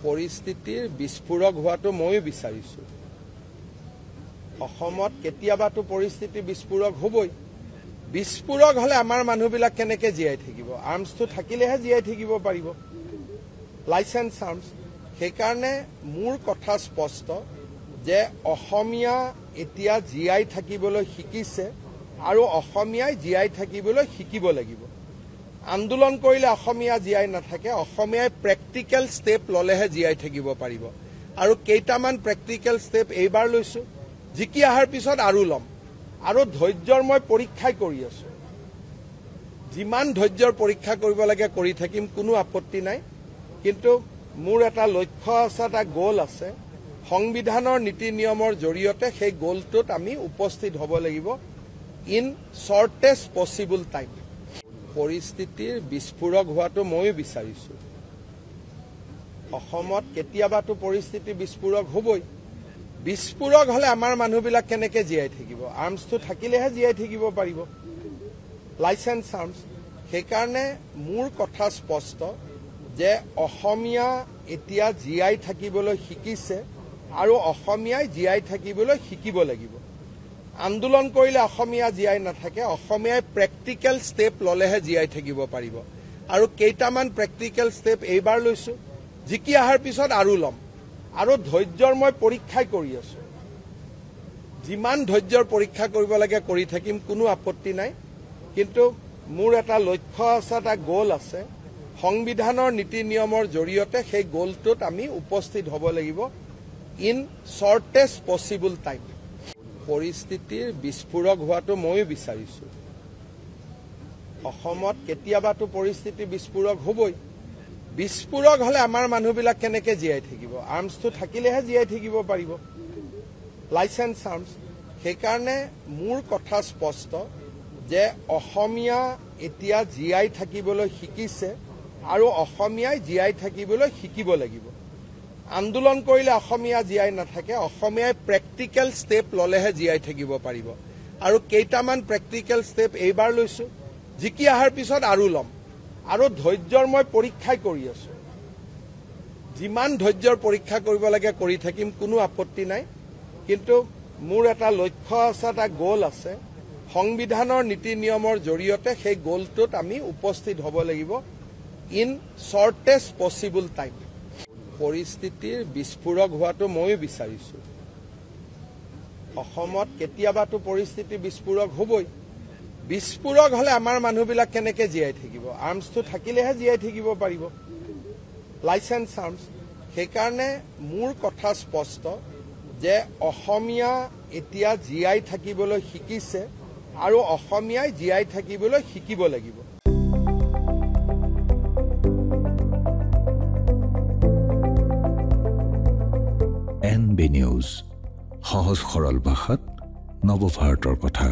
পৰিস্থিতিৰ বিস্ফোৰক হোৱাটো ময়ো বিচাৰিছো অসমত কেতিয়াবাটো পৰিস্থিতি বিস্ফোৰক হ'বই বিস্ফোৰক হলে আমাৰ মানুহবিলাক কেনেকৈ জীয়াই থাকিব আৰ্মছটো থাকিলেহে জীয়াই থাকিব পাৰিব লাইসেন্স আৰ্মছ সেইকাৰণে মোৰ কথা স্পষ্ট যে অসমীয়া এতিয়া জীয়াই থাকিবলৈ শিকিছে আৰু অসমীয়াই জীয়াই থাকিবলৈ শিকিব লাগিব আন্দোলন কৰিলে অসমীয়া জীয়াই নাথাকে অসমীয়াই প্ৰেক্টিকেল ষ্টেপ ললেহে জীয়াই থাকিব পাৰিব আৰু কেইটামান প্ৰেক্টিকেল ষ্টেপ এইবাৰ লৈছো জিকি অহাৰ পিছত আৰু লম আৰু ধৈৰ্যৰ মই পৰীক্ষাই কৰি আছো যিমান ধৈৰ্যৰ পৰীক্ষা কৰিব লাগে কৰি থাকিম কোনো আপত্তি নাই কিন্তু মোৰ এটা লক্ষ্য আছে এটা গোল আছে সংবিধানৰ নীতি নিয়মৰ জৰিয়তে সেই গোলটোত আমি উপস্থিত হ'ব লাগিব ইন শৰ্টেষ্ট পসিবল টাইম পৰিস্থিতিৰ বিস্ফোৰক হোৱাটো ময়ো বিচাৰিছো অসমত কেতিয়াবাটো পৰিস্থিতি বিস্ফোৰক হ'বই বিস্ফোৰক হলে আমাৰ মানুহবিলাক কেনেকৈ জীয়াই থাকিব আৰ্মছটো থাকিলেহে জীয়াই থাকিব পাৰিব লাইসেন্স আৰ্মছ সেইকাৰণে মোৰ কথা স্পষ্ট যে অসমীয়া এতিয়া জীয়াই থাকিবলৈ শিকিছে আৰু অসমীয়াই জীয়াই থাকিবলৈ শিকিব লাগিব আন্দোলন কৰিলে অসমীয়া জীয়াই নাথাকে অসমীয়াই প্ৰেক্টিকেল ষ্টেপ ললেহে জীয়াই থাকিব পাৰিব আৰু কেইটামান প্ৰেক্টিকেল ষ্টেপ এইবাৰ লৈছো জিকি অহাৰ পিছত আৰু লম আৰু ধৈৰ্যৰ মই পৰীক্ষাই কৰি আছো যিমান ধৈৰ্যৰ পৰীক্ষা কৰিব লাগে কৰি থাকিম কোনো আপত্তি নাই কিন্তু মোৰ এটা লক্ষ্য আছে এটা গোল আছে সংবিধানৰ নীতি নিয়মৰ জৰিয়তে সেই গোলটোত আমি উপস্থিত হ'ব লাগিব ইন শৰ্টেষ্ট পসিবল টাইম পৰিস্থিতিৰ বিস্ফোৰক হোৱাটো ময়ো বিচাৰিছো অসমত কেতিয়াবাটো পৰিস্থিতি বিস্ফোৰক হ'বই বিস্ফোৰক হলে আমাৰ মানুহবিলাক কেনেকৈ জীয়াই থাকিব আৰ্মছটো থাকিলেহে জীয়াই থাকিব পাৰিব লাইসেন্স আৰ্মছ সেইকাৰণে মোৰ কথা স্পষ্ট যে অসমীয়া এতিয়া জীয়াই থাকিবলৈ শিকিছে আৰু অসমীয়াই জীয়াই থাকিবলৈ শিকিব লাগিব আন্দোলন কৰিলে অসমীয়া জীয়াই নাথাকে অসমীয়াই প্ৰেক্টিকেল ষ্টেপ ললেহে জীয়াই থাকিব পাৰিব আৰু কেইটামান প্ৰেক্টিকেল ষ্টেপ এইবাৰ লৈছো জিকি অহাৰ পিছত আৰু লম আৰু ধৈৰ্যৰ মই পৰীক্ষাই কৰি আছো যিমান ধৈৰ্যৰ পৰীক্ষা কৰিব লাগে কৰি থাকিম কোনো আপত্তি নাই কিন্তু মোৰ এটা লক্ষ্য আছে এটা গোল আছে সংবিধানৰ নীতি নিয়মৰ জৰিয়তে সেই গোলটোত আমি উপস্থিত হ'ব লাগিব ইন শৰ্টেষ্ট পসিবল টাইম পৰিস্থিতিৰ বিস্ফোৰক হোৱাটো ময়ো বিচাৰিছো অসমত কেতিয়াবাটো পৰিস্থিতি বিস্ফোৰক হ'বই বিস্ফোৰক হলে আমাৰ মানুহবিলাক কেনেকৈ জীয়াই থাকিব আৰ্মছটো থাকিলেহে জীয়াই থাকিব পাৰিব লাইসেন্স আৰ্মছ সেইকাৰণে মোৰ কথা স্পষ্ট যে অসমীয়া এতিয়া জীয়াই থাকিবলৈ শিকিছে আৰু অসমীয়াই জীয়াই থাকিবলৈ শিকিব লাগিব NB নিউজ সহজ সৰল ভাষাত নৱভাৰতৰ কথা